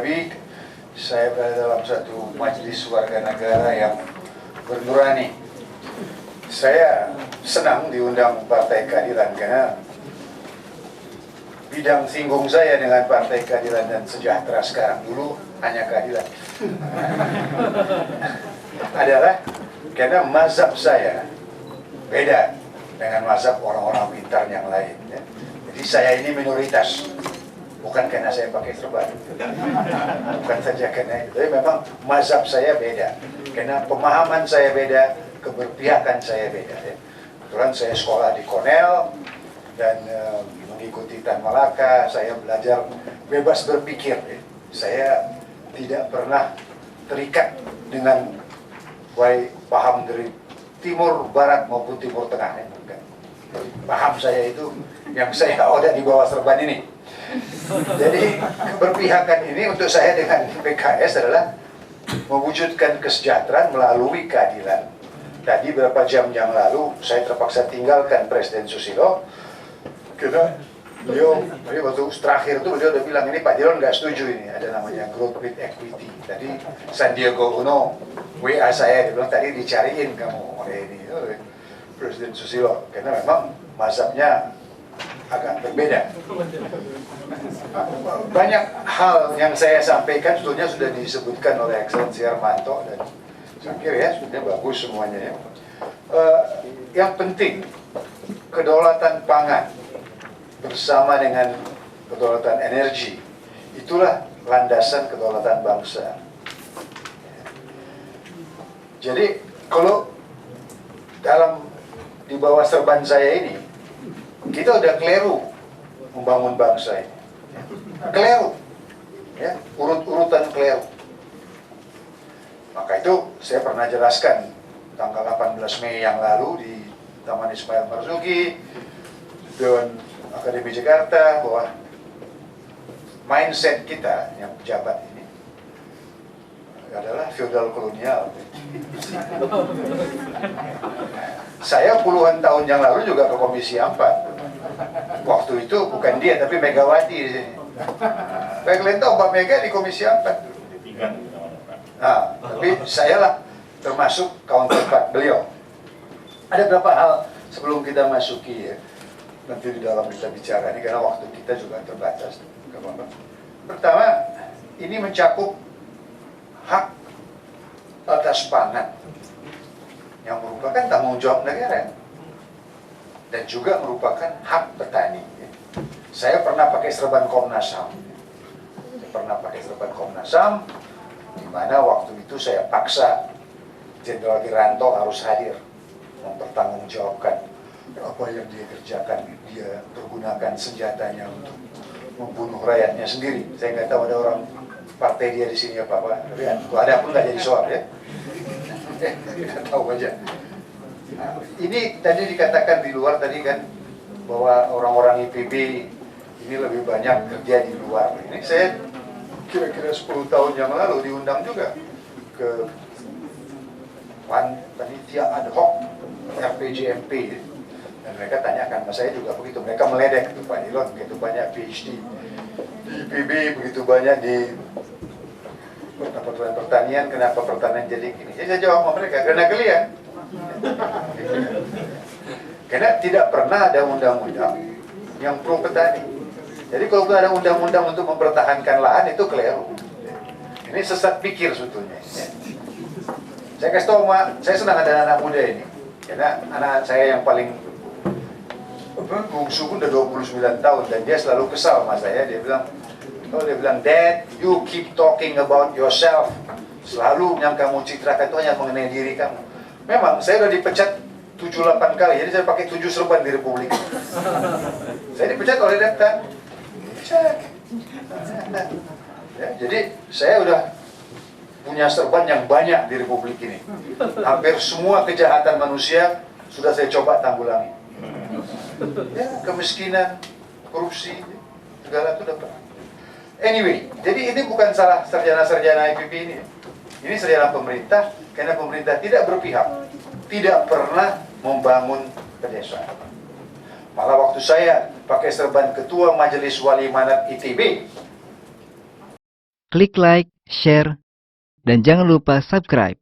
Tapi saya berada dalam satu majelis warga negara yang bernurani. Saya senang diundang Partai Keadilan karena bidang singgung saya dengan Partai Keadilan dan Sejahtera sekarang, dulu hanya keadilan, adalah karena mazhab saya beda dengan mazhab orang-orang pintar yang lain, ya. Jadi saya ini minoritas, bukan karena saya pakai serban, bukan saja karena itu, tapi memang mazhab saya beda, karena pemahaman saya beda, keberpihakan saya beda, ya. Kebetulan saya sekolah di Cornell dan mengikuti Tan Malaka, saya belajar bebas berpikir, ya. Saya tidak pernah terikat dengan paham dari timur, barat maupun timur tengah, ya. Paham saya itu yang saya ada di bawah serban ini. Jadi keberpihakan ini untuk saya dengan PKS adalah mewujudkan kesejahteraan melalui keadilan. Tadi beberapa jam yang lalu saya terpaksa tinggalkan Presiden Susilo karena beliau waktu terakhir itu beliau udah bilang, ini Pak Diron nggak setuju, ini ada namanya growth with equity. Tadi Sandiaga Uno WA saya, dia bilang tadi dicariin kamu oleh ini oleh Presiden Susilo, karena memang mazhabnya agak berbeda. Banyak hal yang saya sampaikan sebetulnya sudah disebutkan oleh Excellency Hermanto dan saya kira ya sebetulnya bagus semuanya, ya. Yang penting kedaulatan pangan bersama dengan kedaulatan energi, itulah landasan kedaulatan bangsa. Jadi kalau di bawah serban saya ini kita udah keliru membangun bangsa ini, keliru, ya, urut-urutan keliru. Maka itu saya pernah jelaskan tanggal 18 Mei yang lalu di Taman Ismail Marzuki dan Akademi Jakarta bahwa mindset kita yang pejabat ini adalah feodal kolonial. Saya puluhan tahun yang lalu juga ke Komisi 4. Waktu itu bukan dia tapi Megawati di sini. Baik, kalian tahu Mbak Mega di Komisi 4. Nah, tapi saya lah termasuk counterpart beliau. Ada beberapa hal sebelum kita masuki, ya, nanti di dalam kita bicara ini karena waktu kita juga terbatas. Pertama, ini mencakup hak atas pangan yang merupakan tanggung jawab negara dan juga merupakan hak petani. Saya pernah pakai serban Komnas HAM. Di mana waktu itu saya paksa Jenderal Wiranto harus hadir mempertanggungjawabkan apa yang dia kerjakan. Dia pergunakan senjatanya untuk membunuh rakyatnya sendiri. Saya nggak tahu ada orang partai dia di sini apa, tapi kalau ada pun nggak jadi soal, ya. Kita tahu aja. Nah, ini tadi dikatakan di luar tadi kan bahwa orang-orang IPB ini lebih banyak kerja di luar. Ini saya kira-kira 10 tahun yang lalu diundang juga ke panitia ad hoc RPJMP dan mereka tanyakan, mas saya juga begitu, mereka meledek itu Pak Nilon, begitu banyak PhD di IPB, begitu banyak di pertanian, kenapa pertanian jadi gini? Ya, saya jawab sama mereka, karena kalian. Karena tidak pernah ada undang-undang yang pro petani. Jadi kalau ada undang-undang untuk mempertahankan lahan itu keliru. Ini sesat pikir sebetulnya. Saya kasih tahu, saya senang ada anak muda ini. Karena anak saya yang paling bungsu pun udah 29 tahun dan dia selalu kesal sama saya. Dia bilang, Dad, you keep talking about yourself. Selalu yang kamu citrakan itu hanya mengenai diri kamu. Memang saya udah dipecat 7-8 kali, jadi saya pakai 7 serban di Republik. Saya dipecat oleh data. Ya, jadi saya udah punya serban yang banyak di Republik ini. Hampir semua kejahatan manusia sudah saya coba tanggulangi. Ya, kemiskinan, korupsi, segala itu dapat. Anyway, jadi ini bukan salah sarjana-sarjana IPB ini. Ini sarjana pemerintah, karena pemerintah tidak berpihak, tidak pernah membangun pedesaan. Malah waktu saya pakai serban Ketua Majelis Wali Manat ITB, klik like, share, dan jangan lupa subscribe.